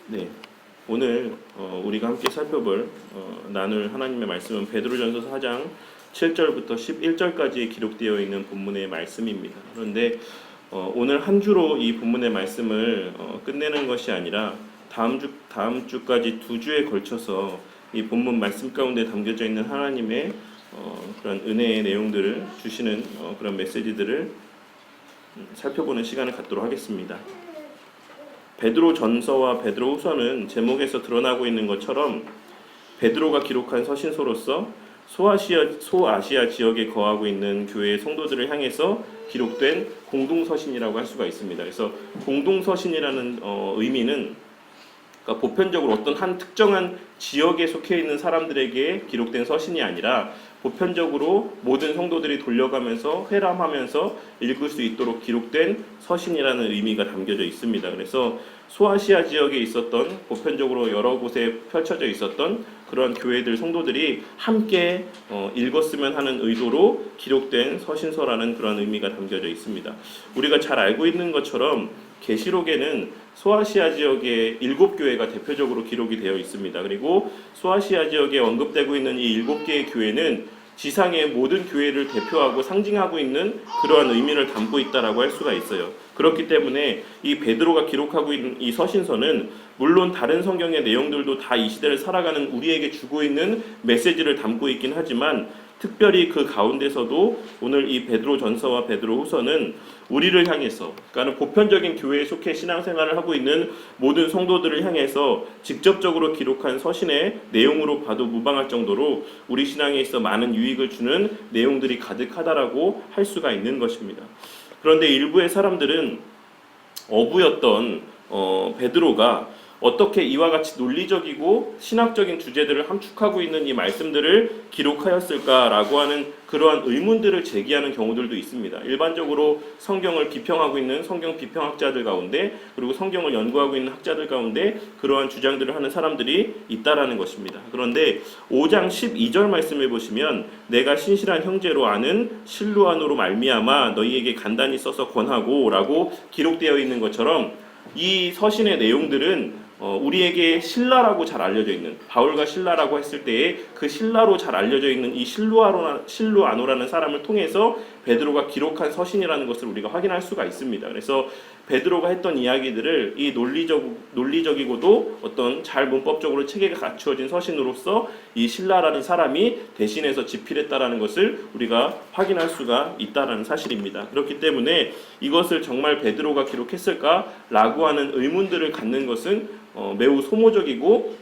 네, 오늘 우리가 함께 살펴볼 나눌 하나님의 말씀은 베드로전서 4장 7절부터 11절까지 기록되어 있는 본문의 말씀입니다. 그런데 오늘 한 주로 이 본문의 말씀을 끝내는 것이 아니라 다음 주까지 두 주에 걸쳐서 이 본문 말씀 가운데 담겨져 있는 하나님의 그런 은혜의 내용들을 주시는 그런 메시지들을 살펴보는 시간을 갖도록 하겠습니다. 베드로 전서와 베드로 후서는 제목에서 드러나고 있는 것처럼 베드로가 기록한 서신서로서 소아시아 지역에 거하고 있는 교회의 성도들을 향해서 기록된 공동서신이라고 할 수가 있습니다. 그래서 공동서신이라는 의미는 그러니까 보편적으로 어떤 한 특정한 지역에 속해 있는 사람들에게 기록된 서신이 아니라 보편적으로 모든 성도들이 돌려가면서 회람하면서 읽을 수 있도록 기록된 서신이라는 의미가 담겨져 있습니다. 그래서 소아시아 지역에 있었던 보편적으로 여러 곳에 펼쳐져 있었던 그런 교회들 성도들이 함께 읽었으면 하는 의도로 기록된 서신서라는 그런 의미가 담겨져 있습니다. 우리가 잘 알고 있는 것처럼 계시록에는 소아시아 지역의 7교회가 대표적으로 기록이 되어 있습니다. 그리고 소아시아 지역에 언급되고 있는 이 7개의 교회는 지상의 모든 교회를 대표하고 상징하고 있는 그러한 의미를 담고 있다라고 할 수가 있어요. 그렇기 때문에 이 베드로가 기록하고 있는 이 서신서는 물론 다른 성경의 내용들도 다 이 시대를 살아가는 우리에게 주고 있는 메시지를 담고 있긴 하지만 특별히 그 가운데서도 오늘 이 베드로 전서와 베드로 후서는 우리를 향해서, 그러니까 보편적인 교회에 속해 신앙생활을 하고 있는 모든 성도들을 향해서 직접적으로 기록한 서신의 내용으로 봐도 무방할 정도로 우리 신앙에 있어 많은 유익을 주는 내용들이 가득하다라고 할 수가 있는 것입니다. 그런데 일부의 사람들은 어부였던 베드로가 어떻게 이와 같이 논리적이고 신학적인 주제들을 함축하고 있는 이 말씀들을 기록하였을까라고 하는 그러한 의문들을 제기하는 경우들도 있습니다. 일반적으로 성경을 비평하고 있는 성경 비평학자들 가운데 그리고 성경을 연구하고 있는 학자들 가운데 그러한 주장들을 하는 사람들이 있다라는 것입니다. 그런데 5장 12절 말씀을 보시면 내가 신실한 형제로 아는 실루안으로 말미암아 너희에게 간단히 써서 권하고 라고 기록되어 있는 것처럼 이 서신의 내용들은 우리에게 신라라고 잘 알려져 있는 바울과 신라라고 했을 때에 그 신라로 잘 알려져 있는 이 실루아노라는 사람을 통해서 베드로가 기록한 서신이라는 것을 우리가 확인할 수가 있습니다. 그래서 베드로가 했던 이야기들을 이 논리적이고도 어떤 잘 문법적으로 체계가 갖추어진 서신으로서 이 신라라는 사람이 대신해서 집필했다라는 것을 우리가 확인할 수가 있다라는 사실입니다. 그렇기 때문에 이것을 정말 베드로가 기록했을까라고 하는 의문들을 갖는 것은 매우 소모적이고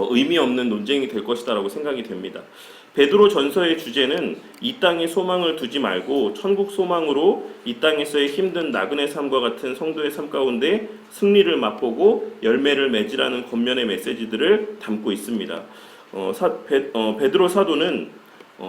의미 없는 논쟁이 될 것이다라고 생각이 됩니다. 베드로 전서의 주제는 이 땅에 소망을 두지 말고 천국 소망으로 이 땅에서의 힘든 나그네 삶과 같은 성도의 삶 가운데 승리를 맛보고 열매를 맺으라는 권면의 메시지들을 담고 있습니다. 베드로 사도는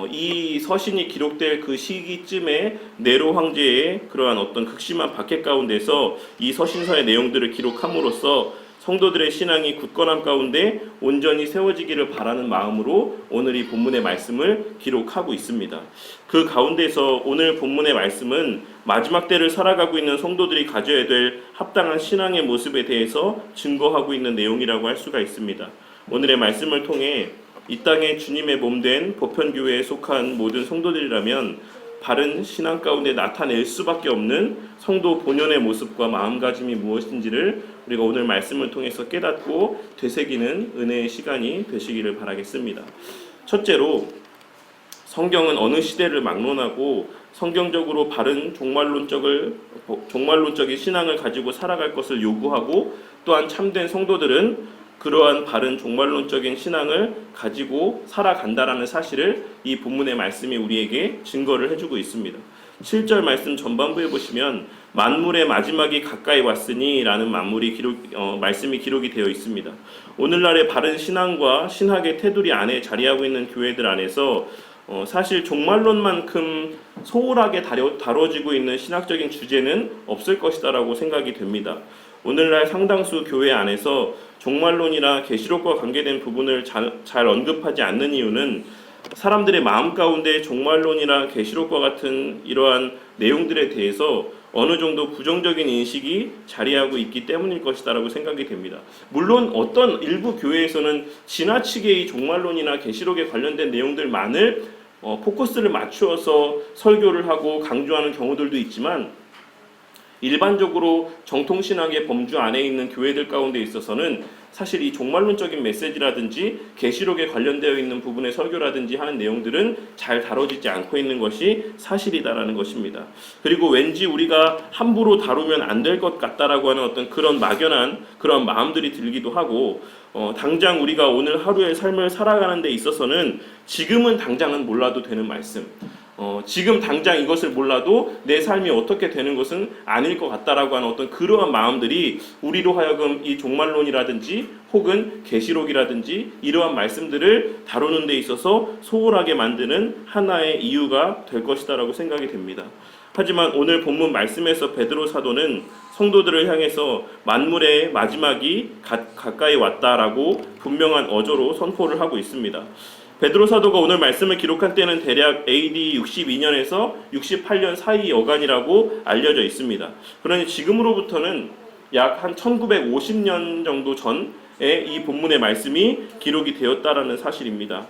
이 서신이 기록될 그 시기쯤에 네로 황제의 그러한 어떤 극심한 박해 가운데서 이 서신서의 내용들을 기록함으로써 성도들의 신앙이 굳건함 가운데 온전히 세워지기를 바라는 마음으로 오늘 이 본문의 말씀을 기록하고 있습니다. 그 가운데서 오늘 본문의 말씀은 마지막 때를 살아가고 있는 성도들이 가져야 될 합당한 신앙의 모습에 대해서 증거하고 있는 내용이라고 할 수가 있습니다. 오늘의 말씀을 통해 이 땅에 주님의 몸된 보편교회에 속한 모든 성도들이라면 바른 신앙 가운데 나타낼 수밖에 없는 성도 본연의 모습과 마음가짐이 무엇인지를 우리가 오늘 말씀을 통해서 깨닫고 되새기는 은혜의 시간이 되시기를 바라겠습니다. 첫째로 성경은 어느 시대를 막론하고 성경적으로 바른 종말론적인 신앙을 가지고 살아갈 것을 요구하고 또한 참된 성도들은 그러한 바른 종말론적인 신앙을 가지고 살아간다라는 사실을 이 본문의 말씀이 우리에게 증거를 해주고 있습니다. 7절 말씀 전반부에 보시면 만물의 마지막이 가까이 왔으니 라는 말씀이 기록이 되어 있습니다. 오늘날의 바른 신앙과 신학의 테두리 안에 자리하고 있는 교회들 안에서 사실 종말론만큼 소홀하게 다뤄지고 있는 신학적인 주제는 없을 것이다라고 생각이 됩니다. 오늘날 상당수 교회 안에서 종말론이나 계시록과 관계된 부분을 잘 언급하지 않는 이유는 사람들의 마음 가운데 종말론이나 계시록과 같은 이러한 내용들에 대해서 어느 정도 부정적인 인식이 자리하고 있기 때문일 것이다라고 생각이 됩니다. 물론 어떤 일부 교회에서는 지나치게 이 종말론이나 계시록에 관련된 내용들만을 포커스를 맞추어서 설교를 하고 강조하는 경우들도 있지만, 일반적으로 정통신학의 범주 안에 있는 교회들 가운데 있어서는 사실 이 종말론적인 메시지라든지 계시록에 관련되어 있는 부분의 설교라든지 하는 내용들은 잘 다뤄지지 않고 있는 것이 사실이다라는 것입니다. 그리고 왠지 우리가 함부로 다루면 안 될 것 같다라고 하는 어떤 그런 막연한 그런 마음들이 들기도 하고, 당장 우리가 오늘 하루의 삶을 살아가는 데 있어서는 지금은 당장은 몰라도 되는 말씀, 지금 당장 이것을 몰라도 내 삶이 어떻게 되는 것은 아닐 것 같다라고 하는 어떤 그러한 마음들이 우리로 하여금 이 종말론이라든지 혹은 계시록이라든지 이러한 말씀들을 다루는 데 있어서 소홀하게 만드는 하나의 이유가 될 것이다라고 생각이 됩니다. 하지만 오늘 본문 말씀에서 베드로 사도는 성도들을 향해서 만물의 마지막이 가까이 왔다라고 분명한 어조로 선포를 하고 있습니다. 베드로 사도가 오늘 말씀을 기록한 때는 대략 AD 62년에서 68년 사이 여간이라고 알려져 있습니다. 그러니 지금으로부터는 약 한 1950년 정도 전에 이 본문의 말씀이 기록이 되었다라는 사실입니다.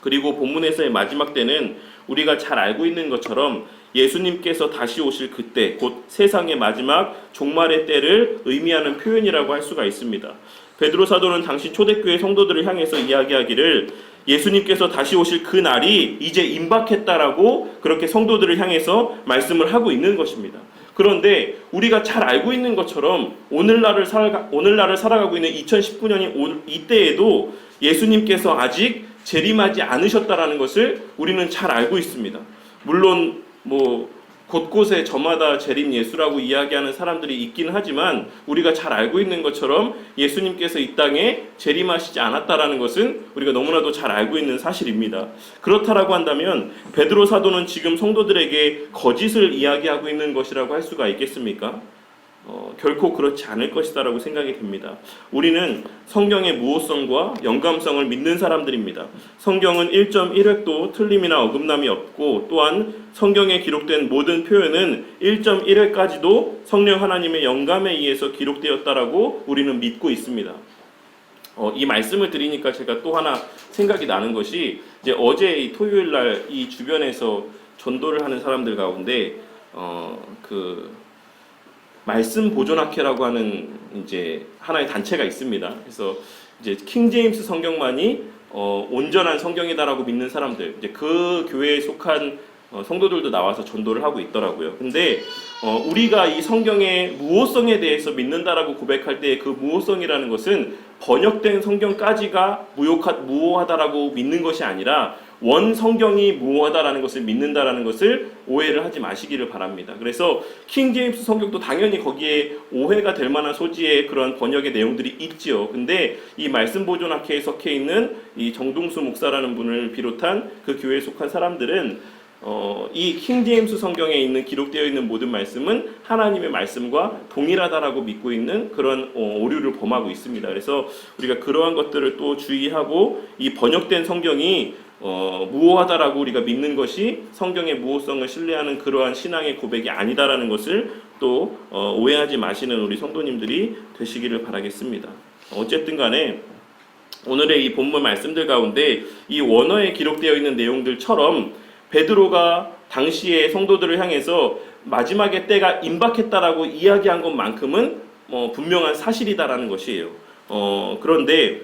그리고 본문에서의 마지막 때는 우리가 잘 알고 있는 것처럼 예수님께서 다시 오실 그때, 곧 세상의 마지막 종말의 때를 의미하는 표현이라고 할 수가 있습니다. 베드로 사도는 당시 초대교회 성도들을 향해서 이야기하기를 예수님께서 다시 오실 그 날이 이제 임박했다라고 그렇게 성도들을 향해서 말씀을 하고 있는 것입니다. 그런데 우리가 잘 알고 있는 것처럼 오늘날을 살아가고 있는 2019년이 이때에도 예수님께서 아직 재림하지 않으셨다라는 것을 우리는 잘 알고 있습니다. 물론 곳곳에 저마다 재림 예수라고 이야기하는 사람들이 있긴 하지만 우리가 잘 알고 있는 것처럼 예수님께서 이 땅에 재림하시지 않았다라는 것은 우리가 너무나도 잘 알고 있는 사실입니다. 그렇다라고 한다면 베드로 사도는 지금 성도들에게 거짓을 이야기하고 있는 것이라고 할 수가 있겠습니까? 결코 그렇지 않을 것이다라고 생각이 됩니다. 우리는 성경의 무호성과 영감성을 믿는 사람들입니다. 성경은 1.1획도 틀림이나 어긋남이 없고, 또한 성경에 기록된 모든 표현은 1.1획까지도 성령 하나님의 영감에 의해서 기록되었다라고 우리는 믿고 있습니다. 이 말씀을 드리니까 제가 또 하나 생각이 나는 것이, 이제 어제 이 토요일 날 이 주변에서 전도를 하는 사람들 가운데 말씀 보존학회라고 하는 이제 하나의 단체가 있습니다. 그래서 이제 킹 제임스 성경만이 온전한 성경이다라고 믿는 사람들, 이제 그 교회에 속한 성도들도 나와서 전도를 하고 있더라고요. 근데 우리가 이 성경의 무호성에 대해서 믿는다라고 고백할 때 그 무호성이라는 것은 번역된 성경까지가 무호하다라고 믿는 것이 아니라 원 성경이 무호하다라는 것을 믿는다라는 것을 오해를 하지 마시기를 바랍니다. 그래서 킹 제임스 성경도 당연히 거기에 오해가 될 만한 소지의 그런 번역의 내용들이 있지요. 근데 이 말씀 보존학회에 속해 있는 이 정동수 목사라는 분을 비롯한 그 교회에 속한 사람들은 이 킹 제임스 성경에 있는 기록되어 있는 모든 말씀은 하나님의 말씀과 동일하다라고 믿고 있는 그런 오류를 범하고 있습니다. 그래서 우리가 그러한 것들을 또 주의하고, 이 번역된 성경이 무호하다라고 우리가 믿는 것이 성경의 무호성을 신뢰하는 그러한 신앙의 고백이 아니다라는 것을 또 오해하지 마시는 우리 성도님들이 되시기를 바라겠습니다. 어쨌든 간에 오늘의 이 본문 말씀들 가운데 이 원어에 기록되어 있는 내용들처럼 베드로가 당시의 성도들을 향해서 마지막의 때가 임박했다라고 이야기한 것만큼은 분명한 사실이다라는 것이에요. 그런데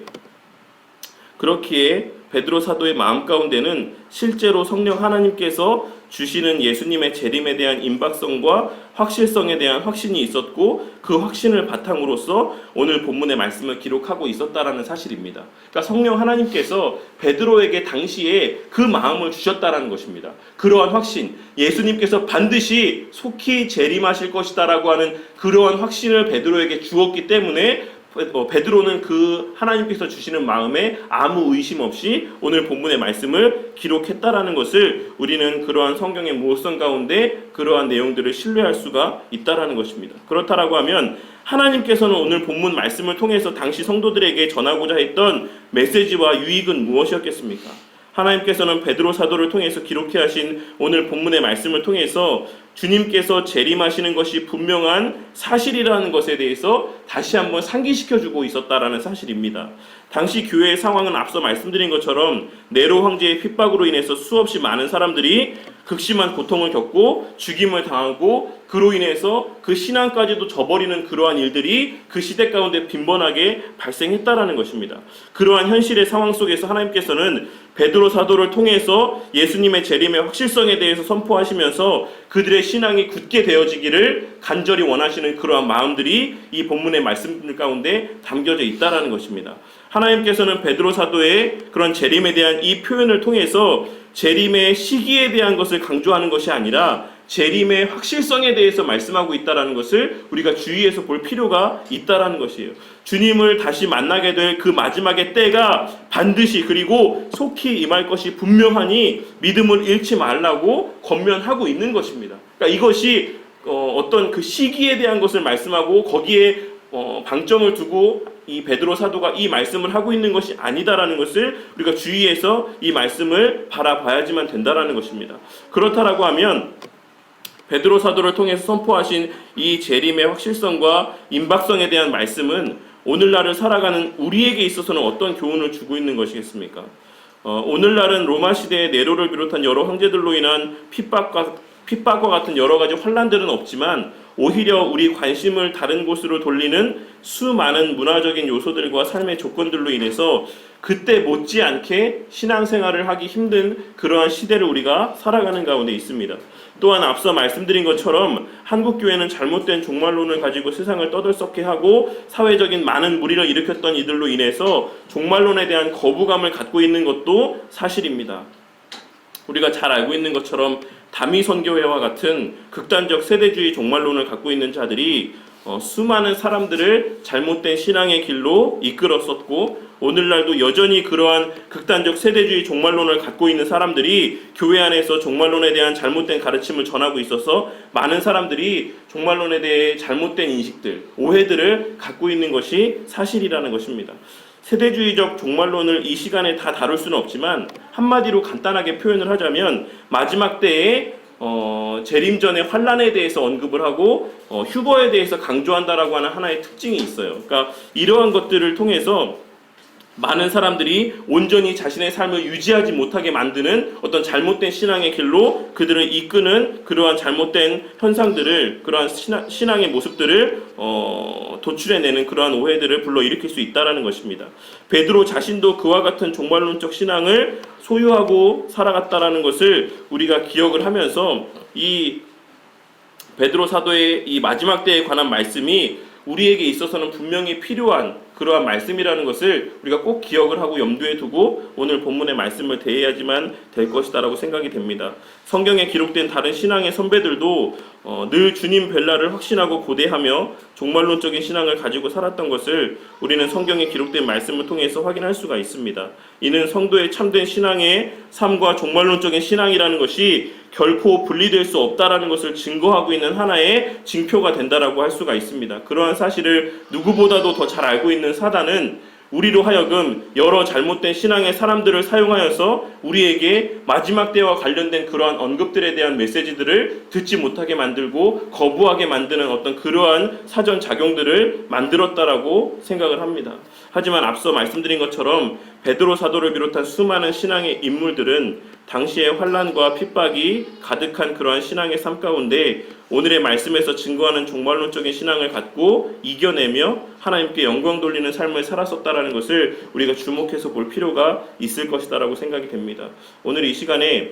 그렇기에 베드로 사도의 마음 가운데는 실제로 성령 하나님께서 주시는 예수님의 재림에 대한 임박성과 확실성에 대한 확신이 있었고, 그 확신을 바탕으로서 오늘 본문의 말씀을 기록하고 있었다라는 사실입니다. 그러니까 성령 하나님께서 베드로에게 당시에 그 마음을 주셨다라는 것입니다. 그러한 확신, 예수님께서 반드시 속히 재림하실 것이다라고 하는 그러한 확신을 베드로에게 주었기 때문에 베드로는 그 하나님께서 주시는 마음에 아무 의심 없이 오늘 본문의 말씀을 기록했다라는 것을 우리는 그러한 성경의 무호성 가운데 그러한 내용들을 신뢰할 수가 있다라는 것입니다. 그렇다라고 하면 하나님께서는 오늘 본문 말씀을 통해서 당시 성도들에게 전하고자 했던 메시지와 유익은 무엇이었겠습니까? 하나님께서는 베드로 사도를 통해서 기록해 하신 오늘 본문의 말씀을 통해서 주님께서 재림하시는 것이 분명한 사실이라는 것에 대해서 다시 한번 상기시켜주고 있었다라는 사실입니다. 당시 교회의 상황은 앞서 말씀드린 것처럼 네로 황제의 핍박으로 인해서 수없이 많은 사람들이 극심한 고통을 겪고 죽임을 당하고 그로 인해서 그 신앙까지도 저버리는 그러한 일들이 그 시대 가운데 빈번하게 발생했다라는 것입니다. 그러한 현실의 상황 속에서 하나님께서는 베드로 사도를 통해서 예수님의 재림의 확실성에 대해서 선포하시면서 그들의 신앙이 굳게 되어지기를 간절히 원하시는 그러한 마음들이 이 본문의 말씀들 가운데 담겨져 있다라는 것입니다. 하나님께서는 베드로 사도의 그런 재림에 대한 이 표현을 통해서 재림의 시기에 대한 것을 강조하는 것이 아니라 재림의 확실성에 대해서 말씀하고 있다는 것을 우리가 주의해서 볼 필요가 있다는 것이에요. 주님을 다시 만나게 될 그 마지막의 때가 반드시 그리고 속히 임할 것이 분명하니 믿음을 잃지 말라고 권면하고 있는 것입니다. 그러니까 이것이 어떤 그 시기에 대한 것을 말씀하고 거기에 방점을 두고 이 베드로 사도가 이 말씀을 하고 있는 것이 아니다라는 것을 우리가 주의해서 이 말씀을 바라봐야지만 된다라는 것입니다. 그렇다라고 하면 베드로 사도를 통해서 선포하신 이 재림의 확실성과 임박성에 대한 말씀은 오늘날을 살아가는 우리에게 있어서는 어떤 교훈을 주고 있는 것이겠습니까? 오늘날은 로마 시대의 네로를 비롯한 여러 황제들로 인한 핍박과 같은 여러 가지 환란들은 없지만 오히려 우리 관심을 다른 곳으로 돌리는 수많은 문화적인 요소들과 삶의 조건들로 인해서 그때 못지않게 신앙생활을 하기 힘든 그러한 시대를 우리가 살아가는 가운데 있습니다. 또한 앞서 말씀드린 것처럼 한국교회는 잘못된 종말론을 가지고 세상을 떠들썩게 하고 사회적인 많은 무리를 일으켰던 이들로 인해서 종말론에 대한 거부감을 갖고 있는 것도 사실입니다. 우리가 잘 알고 있는 것처럼 다미선교회와 같은 극단적 세대주의 종말론을 갖고 있는 자들이 수많은 사람들을 잘못된 신앙의 길로 이끌었었고 오늘날도 여전히 그러한 극단적 세대주의 종말론을 갖고 있는 사람들이 교회 안에서 종말론에 대한 잘못된 가르침을 전하고 있어서 많은 사람들이 종말론에 대해 잘못된 인식들, 오해들을 갖고 있는 것이 사실이라는 것입니다. 세대주의적 종말론을 이 시간에 다 다룰 수는 없지만 한마디로 간단하게 표현을 하자면 마지막 때에 재림 전의 환란에 대해서 언급을 하고 휴거에 대해서 강조한다라고 하는 하나의 특징이 있어요. 그러니까 이러한 것들을 통해서 많은 사람들이 온전히 자신의 삶을 유지하지 못하게 만드는 어떤 잘못된 신앙의 길로 그들을 이끄는 그러한 잘못된 현상들을 그러한 신앙의 모습들을 도출해내는 그러한 오해들을 불러일으킬 수 있다는 것입니다. 베드로 자신도 그와 같은 종말론적 신앙을 소유하고 살아갔다라는 것을 우리가 기억을 하면서 이 베드로 사도의 이 마지막 때에 관한 말씀이 우리에게 있어서는 분명히 필요한 그러한 말씀이라는 것을 우리가 꼭 기억을 하고 염두에 두고 오늘 본문의 말씀을 대해야지만 될 것이다라고 생각이 됩니다. 성경에 기록된 다른 신앙의 선배들도 늘 주님 뵐날을 확신하고 고대하며 종말론적인 신앙을 가지고 살았던 것을 우리는 성경에 기록된 말씀을 통해서 확인할 수가 있습니다. 이는 성도의 참된 신앙의 삶과 종말론적인 신앙이라는 것이 결코 분리될 수 없다라는 것을 증거하고 있는 하나의 징표가 된다라고 할 수가 있습니다. 그러한 사실을 누구보다도 더 잘 알고 있는 사단은 우리로 하여금 여러 잘못된 신앙의 사람들을 사용하여서 우리에게 마지막 때와 관련된 그러한 언급들에 대한 메시지들을 듣지 못하게 만들고 거부하게 만드는 어떤 그러한 사전 작용들을 만들었다라고 생각을 합니다. 하지만 앞서 말씀드린 것처럼 베드로 사도를 비롯한 수많은 신앙의 인물들은 당시의 환란과 핍박이 가득한 그러한 신앙의 삶 가운데 오늘의 말씀에서 증거하는 종말론적인 신앙을 갖고 이겨내며 하나님께 영광 돌리는 삶을 살았었다라는 것을 우리가 주목해서 볼 필요가 있을 것이다라고 생각이 됩니다. 오늘 이 시간에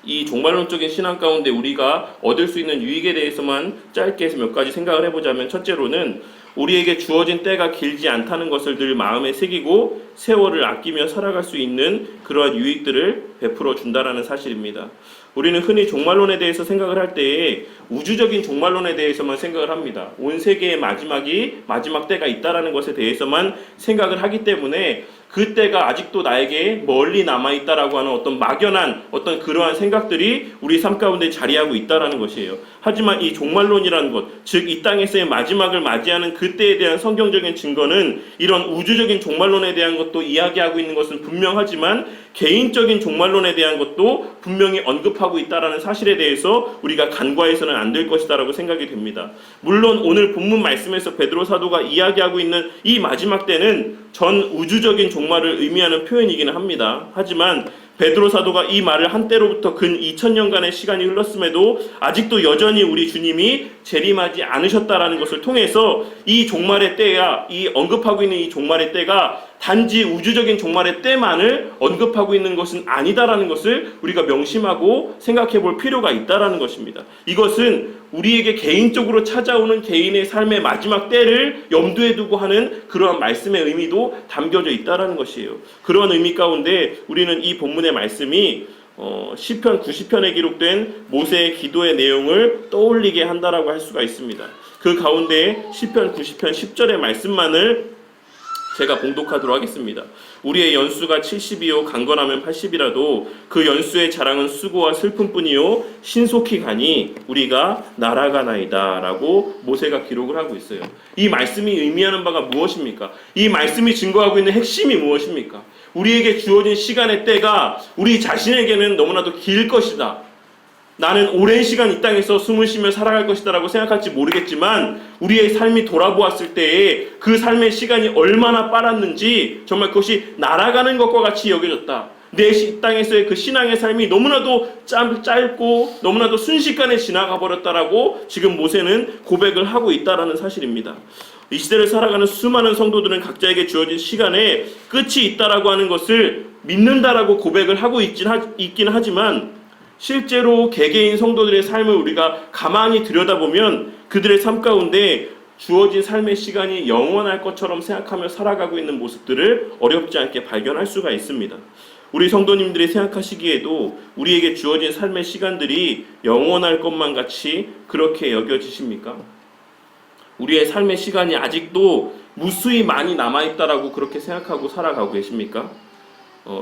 이 종말론적인 신앙 가운데 우리가 얻을 수 있는 유익에 대해서만 짧게 해서 몇 가지 생각을 해보자면 첫째로는 우리에게 주어진 때가 길지 않다는 것을 늘 마음에 새기고 세월을 아끼며 살아갈 수 있는 그러한 유익들을 베풀어 준다라는 사실입니다. 우리는 흔히 종말론에 대해서 생각을 할 때에 우주적인 종말론에 대해서만 생각을 합니다. 온 세계의 마지막 때가 있다라는 것에 대해서만 생각을 하기 때문에 그 때가 아직도 나에게 멀리 남아있다라고 하는 어떤 막연한 어떤 그러한 생각들이 우리 삶 가운데 자리하고 있다라는 것이에요. 하지만 이 종말론이라는 것, 즉 이 땅에서의 마지막을 맞이하는 그 때에 대한 성경적인 증거는 이런 우주적인 종말론에 대한 것도 이야기하고 있는 것은 분명하지만 개인적인 종말론에 대한 것도 분명히 언급하고 있다는 사실에 대해서 우리가 간과해서는 안 될 것이다라고 생각이 됩니다. 물론 오늘 본문 말씀에서 베드로 사도가 이야기하고 있는 이 마지막 때는 전 우주적인 종말을 의미하는 표현이기는 합니다. 하지만 베드로 사도가 이 말을 한때로부터 근 2000년간의 시간이 흘렀음에도 아직도 여전히 우리 주님이 재림하지 않으셨다라는 것을 통해서 이 종말의 때야, 이 언급하고 있는 이 종말의 때가 단지 우주적인 종말의 때만을 언급하고 있는 것은 아니다라는 것을 우리가 명심하고 생각해 볼 필요가 있다라는 것입니다. 이것은 우리에게 개인적으로 찾아오는 개인의 삶의 마지막 때를 염두에 두고 하는 그러한 말씀의 의미도 담겨져 있다라는 것이에요. 그러한 의미 가운데 우리는 이 본문의 말씀이 시편 90편에 기록된 모세의 기도의 내용을 떠올리게 한다라고 할 수가 있습니다. 그 가운데 시편 90편 10절의 말씀만을 제가 봉독하도록 하겠습니다. 우리의 연수가 70이요 강건하면 80이라도 그 연수의 자랑은 수고와 슬픔뿐이요 신속히 가니 우리가 날아가나이다 라고 모세가 기록을 하고 있어요. 이 말씀이 의미하는 바가 무엇입니까? 이 말씀이 증거하고 있는 핵심이 무엇입니까? 우리에게 주어진 시간의 때가 우리 자신에게는 너무나도 길 것이다. 나는 오랜 시간 이 땅에서 숨을 쉬며 살아갈 것이다 라고 생각할지 모르겠지만 우리의 삶이 돌아보았을 때에 그 삶의 시간이 얼마나 빨랐는지 정말 그것이 날아가는 것과 같이 여겨졌다. 내 땅에서의 그 신앙의 삶이 너무나도 짧고 너무나도 순식간에 지나가 버렸다라고 지금 모세는 고백을 하고 있다라는 사실입니다. 이 시대를 살아가는 수많은 성도들은 각자에게 주어진 시간에 끝이 있다라고 하는 것을 믿는다라고 고백을 하고 있긴 하지만 실제로 개개인 성도들의 삶을 우리가 가만히 들여다보면 그들의 삶 가운데 주어진 삶의 시간이 영원할 것처럼 생각하며 살아가고 있는 모습들을 어렵지 않게 발견할 수가 있습니다. 우리 성도님들이 생각하시기에도 우리에게 주어진 삶의 시간들이 영원할 것만 같이 그렇게 여겨지십니까? 우리의 삶의 시간이 아직도 무수히 많이 남아있다라고 그렇게 생각하고 살아가고 계십니까?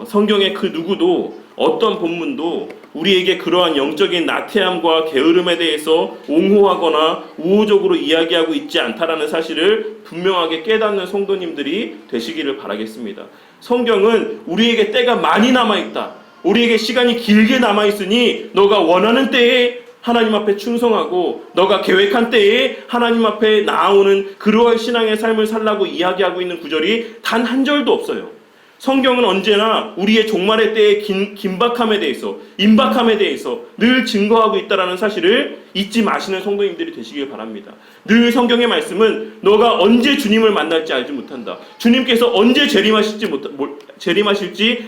성경의 그 누구도 어떤 본문도 우리에게 그러한 영적인 나태함과 게으름에 대해서 옹호하거나 우호적으로 이야기하고 있지 않다라는 사실을 분명하게 깨닫는 성도님들이 되시기를 바라겠습니다. 성경은 우리에게 때가 많이 남아있다. 우리에게 시간이 길게 남아있으니 너가 원하는 때에 하나님 앞에 충성하고 너가 계획한 때에 하나님 앞에 나아오는 그러한 신앙의 삶을 살라고 이야기하고 있는 구절이 단 한 절도 없어요. 성경은 언제나 우리의 종말의 때의 긴박함에 대해서, 임박함에 대해서 늘 증거하고 있다는 사실을 잊지 마시는 성도님들이 되시길 바랍니다. 늘 성경의 말씀은 너가 언제 주님을 만날지 알지 못한다. 주님께서 언제 재림하실지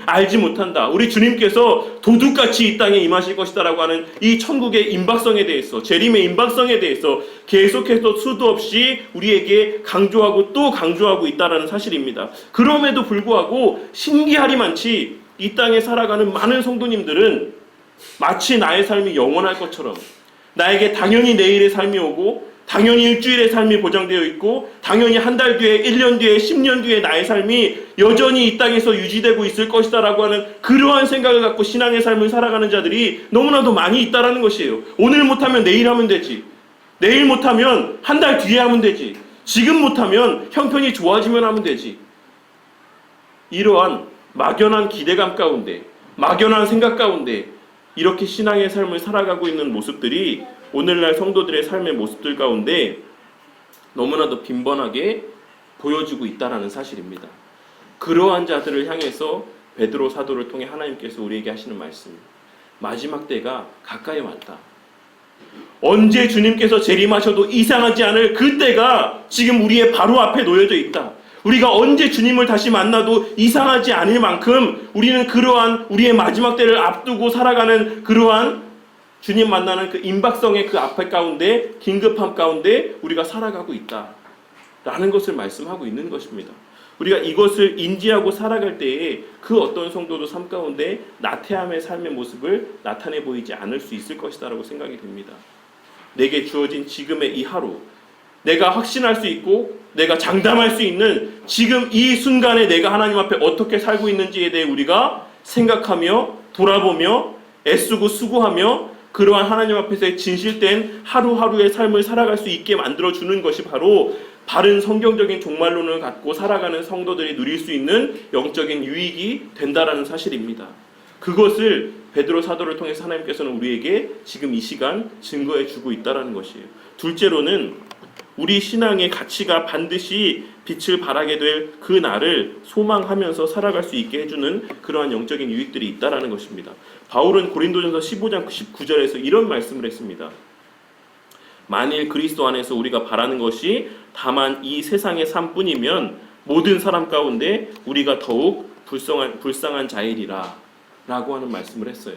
알지 못한다. 우리 주님께서 도둑같이 이 땅에 임하실 것이다라고 하는 이 천국의 임박성에 대해서, 재림의 임박성에 대해서 계속해서 수도 없이 우리에게 강조하고 또 강조하고 있다는 사실입니다. 그럼에도 불구하고 신기하리만치 이 땅에 살아가는 많은 성도님들은 마치 나의 삶이 영원할 것처럼, 나에게 당연히 내일의 삶이 오고 당연히 일주일의 삶이 보장되어 있고 당연히 한 달 뒤에 1년 뒤에 10년 뒤에 나의 삶이 여전히 이 땅에서 유지되고 있을 것이다 라고 하는 그러한 생각을 갖고 신앙의 삶을 살아가는 자들이 너무나도 많이 있다는 것이에요. 오늘 못하면 내일 하면 되지, 내일 못하면 한 달 뒤에 하면 되지, 지금 못하면 형편이 좋아지면 하면 되지. 이러한 막연한 기대감 가운데, 막연한 생각 가운데 이렇게 신앙의 삶을 살아가고 있는 모습들이 오늘날 성도들의 삶의 모습들 가운데 너무나도 빈번하게 보여지고 있다는 사실입니다. 그러한 자들을 향해서 베드로 사도를 통해 하나님께서 우리에게 하시는 말씀, 마지막 때가 가까이 왔다. 언제 주님께서 재림하셔도 이상하지 않을 그 때가 지금 우리의 바로 앞에 놓여져 있다. 우리가 언제 주님을 다시 만나도 이상하지 않을 만큼 우리는 그러한 우리의 마지막 때를 앞두고 살아가는 그러한 주님 만나는 그 임박성의 그 앞에 가운데, 긴급함 가운데 우리가 살아가고 있다라는 것을 말씀하고 있는 것입니다. 우리가 이것을 인지하고 살아갈 때에 그 어떤 성도도 삶 가운데 나태함의 삶의 모습을 나타내 보이지 않을 수 있을 것이다라고 생각이 됩니다. 내게 주어진 지금의 이 하루, 내가 확신할 수 있고 내가 장담할 수 있는 지금 이 순간에 내가 하나님 앞에 어떻게 살고 있는지에 대해 우리가 생각하며 돌아보며 애쓰고 수고하며 그러한 하나님 앞에서의 진실된 하루하루의 삶을 살아갈 수 있게 만들어주는 것이 바로 바른 성경적인 종말론을 갖고 살아가는 성도들이 누릴 수 있는 영적인 유익이 된다라는 사실입니다. 그것을 베드로 사도를 통해서 하나님께서는 우리에게 지금 이 시간 증거해 주고 있다는 것이에요. 둘째로는 우리 신앙의 가치가 반드시 빛을 발하게 될 그 날을 소망하면서 살아갈 수 있게 해주는 그러한 영적인 유익들이 있다는 것입니다. 바울은 고린도전서 15장 19절에서 이런 말씀을 했습니다. 만일 그리스도 안에서 우리가 바라는 것이 다만 이 세상의 삶뿐이면 모든 사람 가운데 우리가 더욱 불쌍한 자이리라 라고 하는 말씀을 했어요.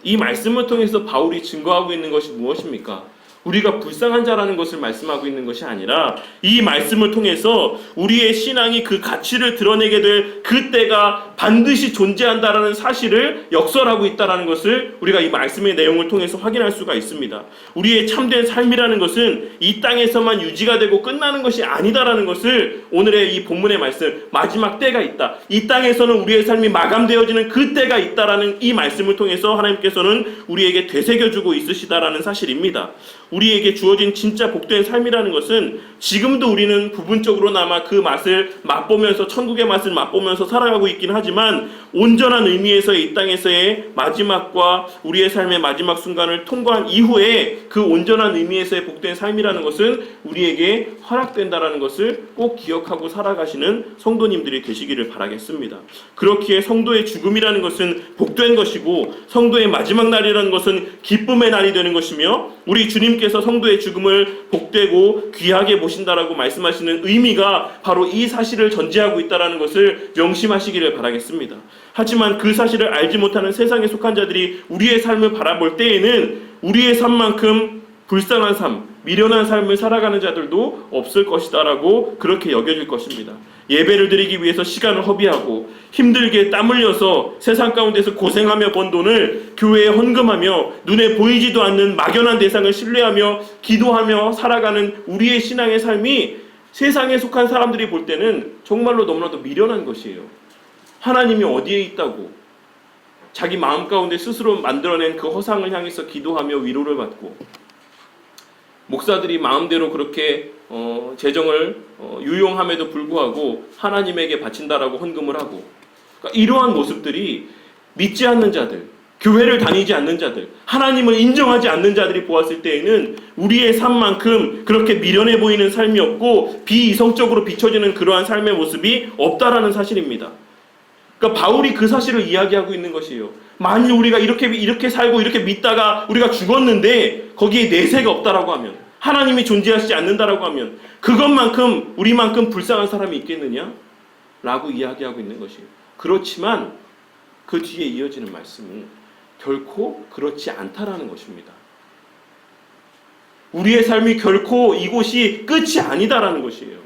이 말씀을 통해서 바울이 증거하고 있는 것이 무엇입니까? 우리가 불쌍한 자라는 것을 말씀하고 있는 것이 아니라 이 말씀을 통해서 우리의 신앙이 그 가치를 드러내게 될 그때가 반드시 존재한다라는 사실을 역설하고 있다는 것을 우리가 이 말씀의 내용을 통해서 확인할 수가 있습니다. 우리의 참된 삶이라는 것은 이 땅에서만 유지가 되고 끝나는 것이 아니다라는 것을 오늘의 이 본문의 말씀, 마지막 때가 있다, 이 땅에서는 우리의 삶이 마감되어지는 그 때가 있다라는 이 말씀을 통해서 하나님께서는 우리에게 되새겨주고 있으시다라는 사실입니다. 우리에게 주어진 진짜 복된 삶이라는 것은 지금도 우리는 부분적으로나마 그 맛을 맛보면서, 천국의 맛을 맛보면서 살아가고 있긴 하지만 온전한 의미에서의 이 땅에서의 마지막과 우리의 삶의 마지막 순간을 통과한 이후에 그 온전한 의미에서의 복된 삶이라는 것은 우리에게 허락된다라는 것을 꼭 기억하고 살아가시는 성도님들이 되시기를 바라겠습니다. 그렇기에 성도의 죽음이라는 것은 복된 것이고 성도의 마지막 날이라는 것은 기쁨의 날이 되는 것이며 우리 주님께서 성도의 죽음을 복되고 귀하게 보신다라고 말씀하시는 의미가 바로 이 사실을 전제하고 있다는 것을 명심하시기를 바라겠습니다. 하지만 그 사실을 알지 못하는 세상에 속한 자들이 우리의 삶을 바라볼 때에는 우리의 삶만큼 불쌍한 삶, 미련한 삶을 살아가는 자들도 없을 것이다라고 그렇게 여겨질 것입니다. 예배를 드리기 위해서 시간을 허비하고 힘들게 땀 흘려서 세상 가운데서 고생하며 번 돈을 교회에 헌금하며 눈에 보이지도 않는 막연한 대상을 신뢰하며 기도하며 살아가는 우리의 신앙의 삶이 세상에 속한 사람들이 볼 때는 정말로 너무나도 미련한 것이에요. 하나님이 어디에 있다고 자기 마음 가운데 스스로 만들어낸 그 허상을 향해서 기도하며 위로를 받고 목사들이 마음대로 그렇게 재정을 유용함에도 불구하고 하나님에게 바친다라고 헌금을 하고, 그러니까 이러한 모습들이 믿지 않는 자들, 교회를 다니지 않는 자들, 하나님을 인정하지 않는 자들이 보았을 때에는 우리의 삶만큼 그렇게 미련해 보이는 삶이 없고 비이성적으로 비춰지는 그러한 삶의 모습이 없다라는 사실입니다. 그러니까 바울이 그 사실을 이야기하고 있는 것이에요. 만일 우리가 이렇게 살고 이렇게 믿다가 우리가 죽었는데 거기에 내세가 없다라고 하면, 하나님이 존재하시지 않는다라고 하면 그것만큼 우리만큼 불쌍한 사람이 있겠느냐? 라고 이야기하고 있는 것이에요. 그렇지만 그 뒤에 이어지는 말씀은 결코 그렇지 않다라는 것입니다. 우리의 삶이 결코 이곳이 끝이 아니다라는 것이에요.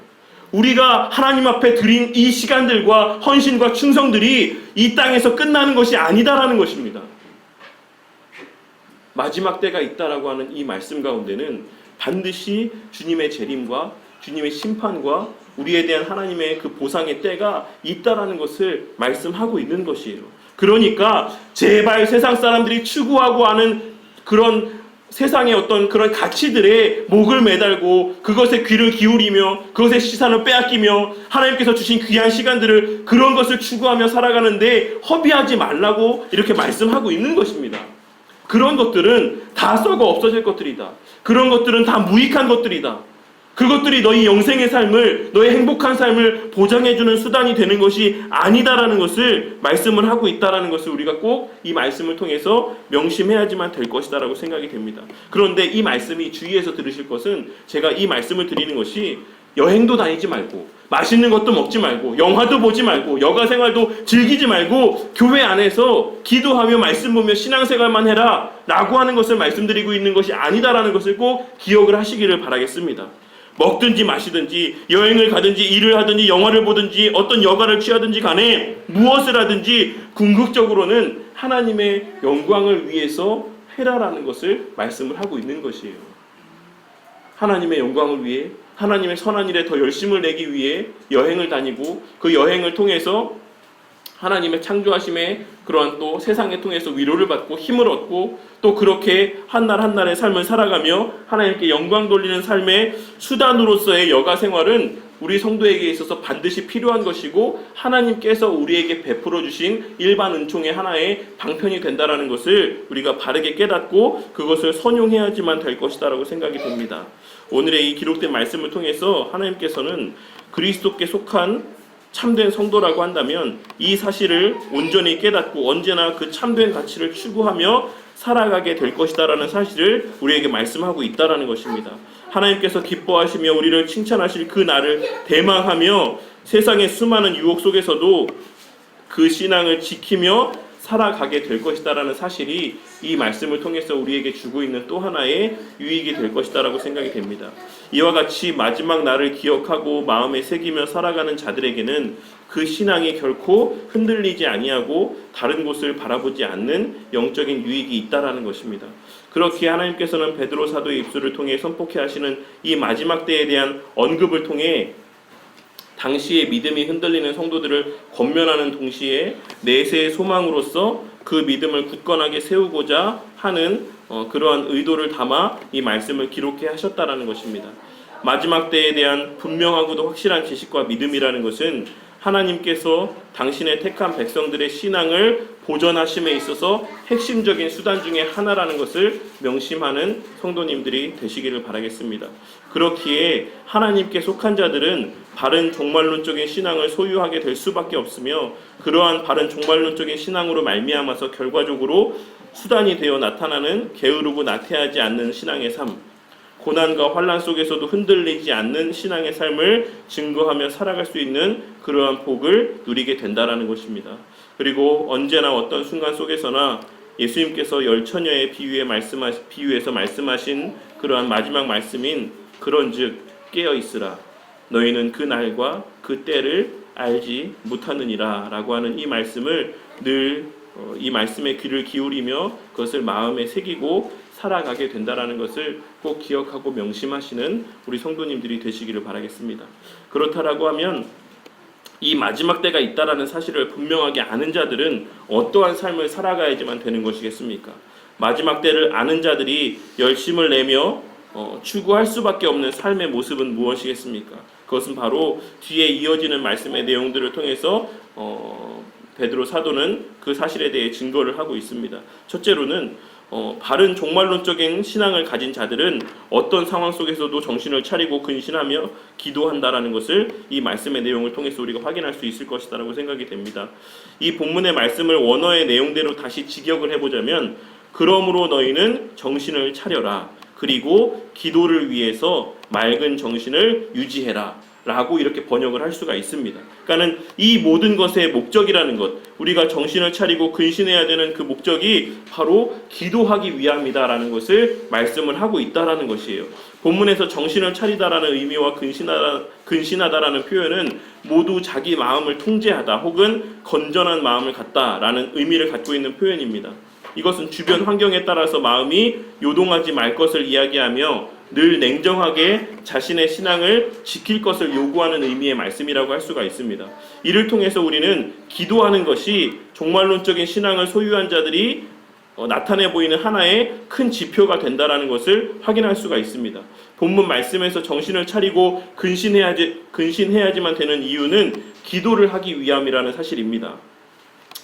우리가 하나님 앞에 드린 이 시간들과 헌신과 충성들이 이 땅에서 끝나는 것이 아니다라는 것입니다. 마지막 때가 있다라고 하는 이 말씀 가운데는 반드시 주님의 재림과 주님의 심판과 우리에 대한 하나님의 그 보상의 때가 있다라는 것을 말씀하고 있는 것이에요. 그러니까 제발 세상 사람들이 추구하고 하는 그런 세상의 어떤 그런 가치들에 목을 매달고 그것에 귀를 기울이며 그것의 시선을 빼앗기며 하나님께서 주신 귀한 시간들을 그런 것을 추구하며 살아가는데 허비하지 말라고 이렇게 말씀하고 있는 것입니다. 그런 것들은 다 썩어 없어질 것들이다. 그런 것들은 다 무익한 것들이다. 그것들이 너희 영생의 삶을, 너의 행복한 삶을 보장해주는 수단이 되는 것이 아니다라는 것을 말씀을 하고 있다라는 것을 우리가 꼭 이 말씀을 통해서 명심해야지만 될 것이다라고 생각이 됩니다. 그런데 이 말씀이 주위에서 들으실 것은, 제가 이 말씀을 드리는 것이 여행도 다니지 말고 맛있는 것도 먹지 말고 영화도 보지 말고 여가생활도 즐기지 말고 교회 안에서 기도하며 말씀 보며 신앙생활만 해라 라고 하는 것을 말씀드리고 있는 것이 아니다라는 것을 꼭 기억을 하시기를 바라겠습니다. 먹든지 마시든지 여행을 가든지 일을 하든지 영화를 보든지 어떤 여가를 취하든지 간에 무엇을 하든지 궁극적으로는 하나님의 영광을 위해서 해라라는 것을 말씀을 하고 있는 것이에요. 하나님의 영광을 위해, 하나님의 선한 일에 더 열심을 내기 위해 여행을 다니고 그 여행을 통해서 하나님의 창조하심에 그러한 또 세상을 통해서 위로를 받고 힘을 얻고 또 그렇게 한 날 한 날의 삶을 살아가며 하나님께 영광 돌리는 삶의 수단으로서의 여가 생활은 우리 성도에게 있어서 반드시 필요한 것이고 하나님께서 우리에게 베풀어 주신 일반 은총의 하나의 방편이 된다라는 것을 우리가 바르게 깨닫고 그것을 선용해야지만 될 것이다라고 생각이 됩니다. 오늘의 이 기록된 말씀을 통해서 하나님께서는 그리스도께 속한 참된 성도라고 한다면 이 사실을 온전히 깨닫고 언제나 그 참된 가치를 추구하며 살아가게 될 것이다라는 사실을 우리에게 말씀하고 있다라는 것입니다. 하나님께서 기뻐하시며 우리를 칭찬하실 그 날을 대망하며 세상의 수많은 유혹 속에서도 그 신앙을 지키며 살아가게 될 것이다라는 사실이 이 말씀을 통해서 우리에게 주고 있는 또 하나의 유익이 될 것이다라고 생각이 됩니다. 이와 같이 마지막 날을 기억하고 마음에 새기며 살아가는 자들에게는 그 신앙이 결코 흔들리지 아니하고 다른 곳을 바라보지 않는 영적인 유익이 있다라는 것입니다. 그렇게 하나님께서는 베드로 사도의 입술을 통해 선포케 하시는 이 마지막 때에 대한 언급을 통해 당시의 믿음이 흔들리는 성도들을 권면하는 동시에 내세의 소망으로서 그 믿음을 굳건하게 세우고자 하는 그러한 의도를 담아 이 말씀을 기록해 하셨다라는 것입니다. 마지막 때에 대한 분명하고도 확실한 지식과 믿음이라는 것은 하나님께서 당신의 택한 백성들의 신앙을 보존하심에 있어서 핵심적인 수단 중에 하나라는 것을 명심하는 성도님들이 되시기를 바라겠습니다. 그렇기에 하나님께 속한 자들은 바른 종말론적인 신앙을 소유하게 될 수밖에 없으며 그러한 바른 종말론적인 신앙으로 말미암아서 결과적으로 수단이 되어 나타나는 게으르고 나태하지 않는 신앙의 삶, 고난과 환난 속에서도 흔들리지 않는 신앙의 삶을 증거하며 살아갈 수 있는 그러한 복을 누리게 된다라는 것입니다. 그리고 언제나 어떤 순간 속에서나 예수님께서 열 처녀의 비유에서 말씀하신 그러한 마지막 말씀인 그런즉 깨어 있으라 너희는 그 날과 그 때를 알지 못하느니라 라고 하는 이 말씀을 늘 이 말씀에 귀를 기울이며 그것을 마음에 새기고 살아가게 된다라는 것을 꼭 기억하고 명심하시는 우리 성도님들이 되시기를 바라겠습니다. 그렇다라고 하면 이 마지막 때가 있다라는 사실을 분명하게 아는 자들은 어떠한 삶을 살아가야지만 되는 것이겠습니까? 마지막 때를 아는 자들이 열심을 내며 추구할 수밖에 없는 삶의 모습은 무엇이겠습니까? 그것은 바로 뒤에 이어지는 말씀의 내용들을 통해서 베드로 사도는 그 사실에 대해 증거를 하고 있습니다. 첫째로는 바른 종말론적인 신앙을 가진 자들은 어떤 상황 속에서도 정신을 차리고 근신하며 기도한다라는 것을 이 말씀의 내용을 통해서 우리가 확인할 수 있을 것이다라고 생각이 됩니다. 이 본문의 말씀을 원어의 내용대로 다시 직역을 해보자면 그러므로 너희는 정신을 차려라 그리고 기도를 위해서 맑은 정신을 유지해라 라고 이렇게 번역을 할 수가 있습니다. 그러니까는 이 모든 것의 목적이라는 것, 우리가 정신을 차리고 근신해야 되는 그 목적이 바로 기도하기 위함이다라는 것을 말씀을 하고 있다라는 것이에요. 본문에서 정신을 차리다라는 의미와 근신하다라는 표현은 모두 자기 마음을 통제하다 혹은 건전한 마음을 갖다라는 의미를 갖고 있는 표현입니다. 이것은 주변 환경에 따라서 마음이 요동하지 말 것을 이야기하며 늘 냉정하게 자신의 신앙을 지킬 것을 요구하는 의미의 말씀이라고 할 수가 있습니다. 이를 통해서 우리는 기도하는 것이 종말론적인 신앙을 소유한 자들이 나타내 보이는 하나의 큰 지표가 된다라는 것을 확인할 수가 있습니다. 본문 말씀에서 정신을 차리고 근신해야지만 되는 이유는 기도를 하기 위함이라는 사실입니다.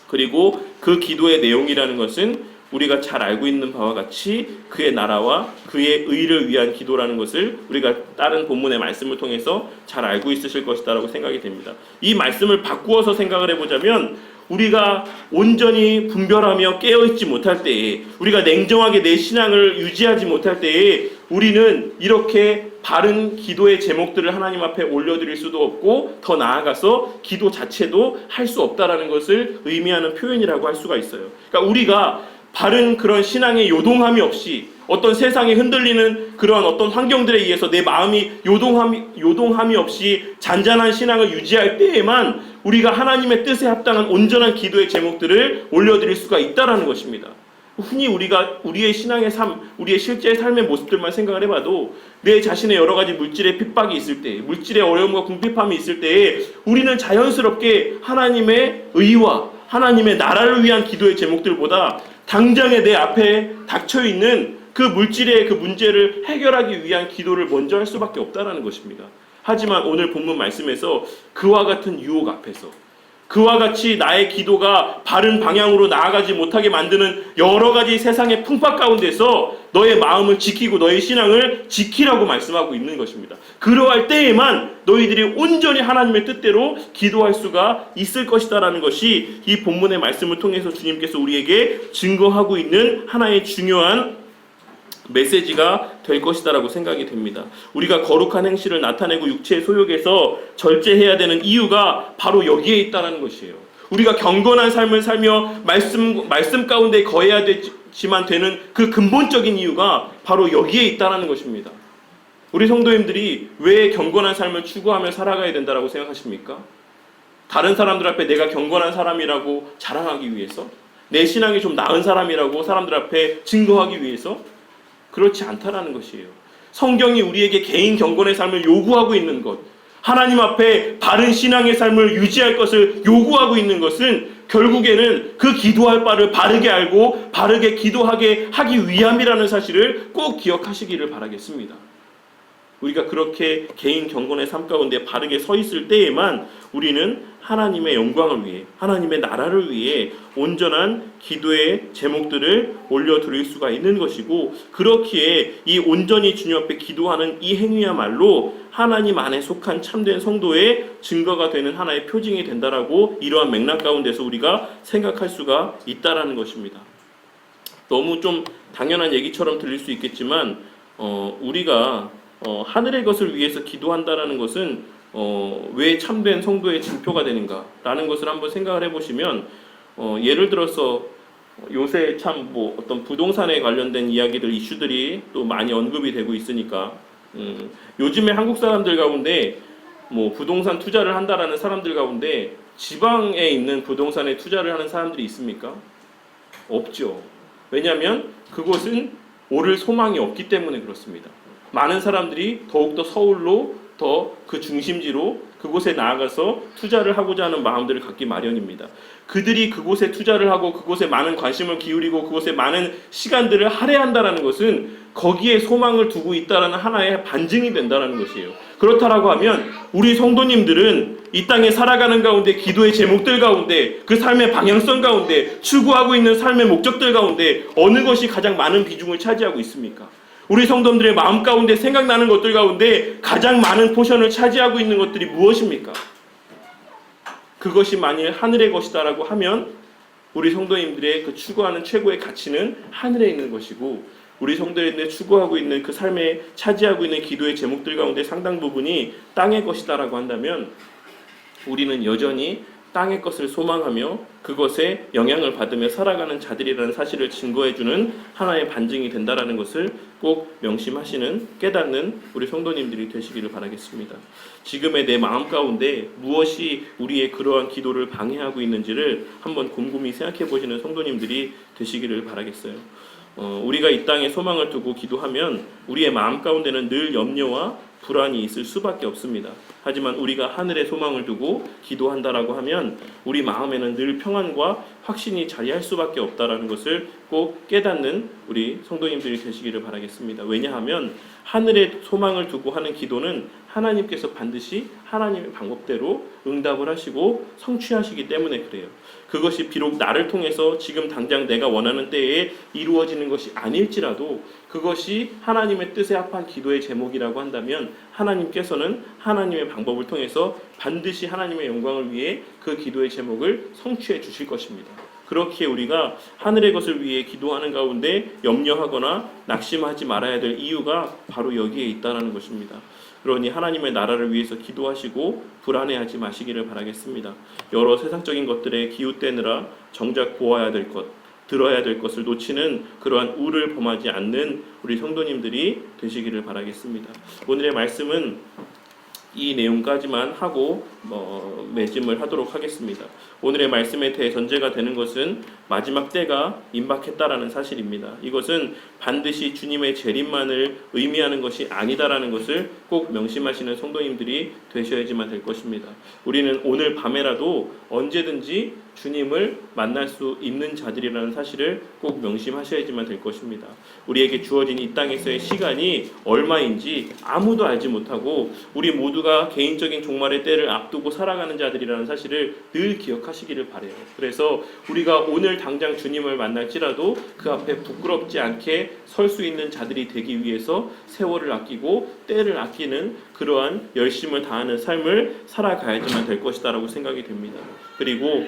그리고 그 기도의 내용이라는 것은 우리가 잘 알고 있는 바와 같이 그의 나라와 그의 의를 위한 기도라는 것을 우리가 다른 본문의 말씀을 통해서 잘 알고 있으실 것이다라고 생각이 됩니다. 이 말씀을 바꾸어서 생각을 해보자면 우리가 온전히 분별하며 깨어있지 못할 때에 우리가 냉정하게 내 신앙을 유지하지 못할 때에 우리는 이렇게 바른 기도의 제목들을 하나님 앞에 올려드릴 수도 없고 더 나아가서 기도 자체도 할 수 없다라는 것을 의미하는 표현이라고 할 수가 있어요. 그러니까 우리가 바른 그런 신앙의 요동함이 없이 어떤 세상에 흔들리는 그런 어떤 환경들에 의해서 내 마음이 요동함이 없이 잔잔한 신앙을 유지할 때에만 우리가 하나님의 뜻에 합당한 온전한 기도의 제목들을 올려드릴 수가 있다라는 것입니다. 흔히 우리가 우리의 신앙의 삶, 우리의 실제 삶의 모습들만 생각을 해봐도 내 자신의 여러 가지 물질의 핍박이 있을 때, 물질의 어려움과 궁핍함이 있을 때에 우리는 자연스럽게 하나님의 의와 하나님의 나라를 위한 기도의 제목들보다 당장에 내 앞에 닥쳐있는 그 물질의 그 문제를 해결하기 위한 기도를 먼저 할 수밖에 없다는 것입니다. 하지만 오늘 본문 말씀에서 그와 같은 유혹 앞에서, 그와 같이 나의 기도가 바른 방향으로 나아가지 못하게 만드는 여러 가지 세상의 풍파 가운데서 너의 마음을 지키고 너의 신앙을 지키라고 말씀하고 있는 것입니다. 그러할 때에만 너희들이 온전히 하나님의 뜻대로 기도할 수가 있을 것이다라는 것이 이 본문의 말씀을 통해서 주님께서 우리에게 증거하고 있는 하나의 중요한 메시지가 될 것이다라고 생각이 됩니다. 우리가 거룩한 행실을 나타내고 육체의 소욕에서 절제해야 되는 이유가 바로 여기에 있다는 것이에요. 우리가 경건한 삶을 살며 말씀 가운데 거해야 되지만 되는 그 근본적인 이유가 바로 여기에 있다는 것입니다. 우리 성도님들이 왜 경건한 삶을 추구하며 살아가야 된다고 생각하십니까? 다른 사람들 앞에 내가 경건한 사람이라고 자랑하기 위해서? 내 신앙이 좀 나은 사람이라고 사람들 앞에 증거하기 위해서? 그렇지 않다라는 것이에요. 성경이 우리에게 개인 경건의 삶을 요구하고 있는 것, 하나님 앞에 바른 신앙의 삶을 유지할 것을 요구하고 있는 것은 결국에는 그 기도할 바를 바르게 알고 바르게 기도하게 하기 위함이라는 사실을 꼭 기억하시기를 바라겠습니다. 우리가 그렇게 개인 경건의 삶 가운데 바르게 서 있을 때에만 우리는 하나님의 영광을 위해, 하나님의 나라를 위해 온전한 기도의 제목들을 올려드릴 수가 있는 것이고, 그렇기에 이 온전히 주님 앞에 기도하는 이 행위야말로 하나님 안에 속한 참된 성도의 증거가 되는 하나의 표징이 된다라고 이러한 맥락 가운데서 우리가 생각할 수가 있다라는 것입니다. 너무 좀 당연한 얘기처럼 들릴 수 있겠지만 우리가 하늘의 것을 위해서 기도한다라는 것은 왜 참된 성도의 징표가 되는가라는 것을 한번 생각을 해보시면 예를 들어서 요새 참 어떤 부동산에 관련된 이야기들, 이슈들이 또 많이 언급이 되고 있으니까 요즘에 한국 사람들 가운데 부동산 투자를 한다라는 사람들 가운데 지방에 있는 부동산에 투자를 하는 사람들이 있습니까? 없죠. 왜냐하면 그곳은 오를 소망이 없기 때문에 그렇습니다. 많은 사람들이 더욱더 서울로 더 그 중심지로 그곳에 나아가서 투자를 하고자 하는 마음들을 갖기 마련입니다. 그들이 그곳에 투자를 하고 그곳에 많은 관심을 기울이고 그곳에 많은 시간들을 할애한다는 것은 거기에 소망을 두고 있다는 하나의 반증이 된다는 것이에요. 그렇다라고 하면 우리 성도님들은 이 땅에 살아가는 가운데 기도의 제목들 가운데 그 삶의 방향성 가운데 추구하고 있는 삶의 목적들 가운데 어느 것이 가장 많은 비중을 차지하고 있습니까? 우리 성도들의 마음 가운데 생각나는 것들 가운데 가장 많은 포션을 차지하고 있는 것들이 무엇입니까? 그것이 만일 하늘의 것이다라고 하면 우리 성도님들의 그 추구하는 최고의 가치는 하늘에 있는 것이고, 우리 성도님들이 추구하고 있는 그 삶에 차지하고 있는 기도의 제목들 가운데 상당 부분이 땅의 것이다라고 한다면 우리는 여전히 땅의 것을 소망하며 그것에 영향을 받으며 살아가는 자들이라는 사실을 증거해주는 하나의 반증이 된다라는 것을 꼭 명심하시는, 깨닫는 우리 성도님들이 되시기를 바라겠습니다. 지금의 내 마음 가운데 무엇이 우리의 그러한 기도를 방해하고 있는지를 한번 곰곰이 생각해 보시는 성도님들이 되시기를 바라겠어요. 우리가 이 땅에 소망을 두고 기도하면 우리의 마음 가운데는 늘 염려와 불안이 있을 수밖에 없습니다. 하지만 우리가 하늘에 소망을 두고 기도한다라고 하면 우리 마음에는 늘 평안과 확신이 자리할 수밖에 없다라는 것을 꼭 깨닫는 우리 성도님들이 되시기를 바라겠습니다. 왜냐하면 하늘에 소망을 두고 하는 기도는 하나님께서 반드시 하나님의 방법대로 응답을 하시고 성취하시기 때문에 그래요. 그것이 비록 나를 통해서 지금 당장 내가 원하는 때에 이루어지는 것이 아닐지라도 그것이 하나님의 뜻에 합한 기도의 제목이라고 한다면 하나님께서는 하나님의 방법을 통해서 반드시 하나님의 영광을 위해 그 기도의 제목을 성취해 주실 것입니다. 그렇기에 우리가 하늘의 것을 위해 기도하는 가운데 염려하거나 낙심하지 말아야 될 이유가 바로 여기에 있다는 것입니다. 그러니 하나님의 나라를 위해서 기도하시고 불안해하지 마시기를 바라겠습니다. 여러 세상적인 것들에 기웃대느라 정작 보아야 될 것, 들어야 될 것을 놓치는 그러한 우를 범하지 않는 우리 성도님들이 되시기를 바라겠습니다. 오늘의 말씀은 이 내용까지만 하고 매짐을 하도록 하겠습니다. 오늘의 말씀의 대전제가 되는 것은 마지막 때가 임박했다라는 사실입니다. 이것은 반드시 주님의 재림만을 의미하는 것이 아니다라는 것을 꼭 명심하시는 성도님들이 되셔야지만 될 것입니다. 우리는 오늘 밤에라도 언제든지 주님을 만날 수 있는 자들이라는 사실을 꼭 명심하셔야지만 될 것입니다. 우리에게 주어진 이 땅에서의 시간이 얼마인지 아무도 알지 못하고 우리 모두가 개인적인 종말의 때를 앞두고 살아가는 자들이라는 사실을 늘 기억하시기를 바라요. 그래서 우리가 오늘 당장 주님을 만날지라도 그 앞에 부끄럽지 않게 설 수 있는 자들이 되기 위해서 세월을 아끼고 때를 아끼는 그러한 열심을 다하는 삶을 살아가야지만 될 것이다라고 생각이 됩니다. 그리고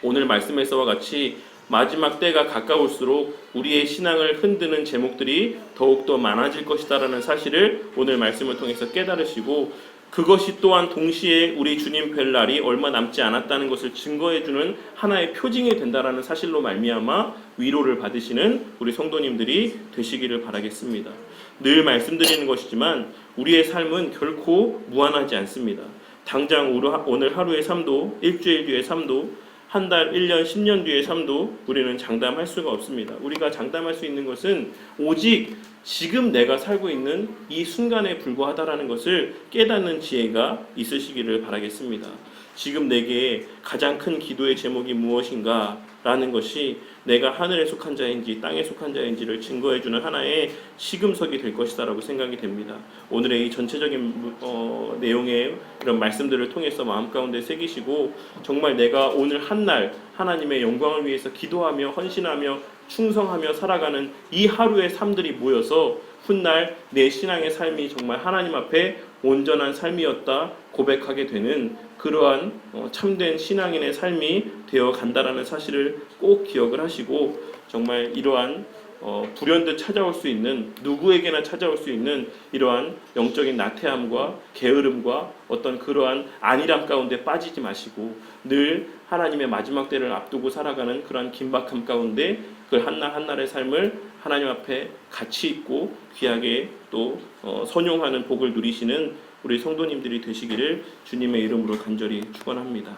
오늘 말씀에서와 같이 마지막 때가 가까울수록 우리의 신앙을 흔드는 제목들이 더욱더 많아질 것이다라는 사실을 오늘 말씀을 통해서 깨달으시고 그것이 또한 동시에 우리 주님 뵐 날이 얼마 남지 않았다는 것을 증거해주는 하나의 표징이 된다라는 사실로 말미암아 위로를 받으시는 우리 성도님들이 되시기를 바라겠습니다. 늘 말씀드리는 것이지만 우리의 삶은 결코 무한하지 않습니다. 당장 오늘 하루의 삶도 일주일 뒤의 삶도 한 달, 1년, 10년 뒤의 삶도 우리는 장담할 수가 없습니다. 우리가 장담할 수 있는 것은 오직 지금 내가 살고 있는 이 순간에 불과하다라는 것을 깨닫는 지혜가 있으시기를 바라겠습니다. 지금 내게 가장 큰 기도의 제목이 무엇인가 라는 것이 내가 하늘에 속한 자인지 땅에 속한 자인지를 증거해주는 하나의 시금석이 될 것이다 라고 생각이 됩니다. 오늘의 이 전체적인 내용의 이런 말씀들을 통해서 마음 가운데 새기시고 정말 내가 오늘 한날 하나님의 영광을 위해서 기도하며 헌신하며 충성하며 살아가는 이 하루의 삶들이 모여서 훗날 내 신앙의 삶이 정말 하나님 앞에 온전한 삶이었다 고백하게 되는 그러한 참된 신앙인의 삶이 되어 간다라는 사실을 꼭 기억을 하시고 정말 이러한 불현듯 찾아올 수 있는 누구에게나 찾아올 수 있는 이러한 영적인 나태함과 게으름과 어떤 그러한 안일함 가운데 빠지지 마시고 늘 하나님의 마지막 때를 앞두고 살아가는 그러한 긴박함 가운데 그 한날 한날의 삶을 하나님 앞에 가치 있고 귀하게 또 선용하는 복을 누리시는 우리 성도님들이 되시기를 주님의 이름으로 간절히 축원합니다.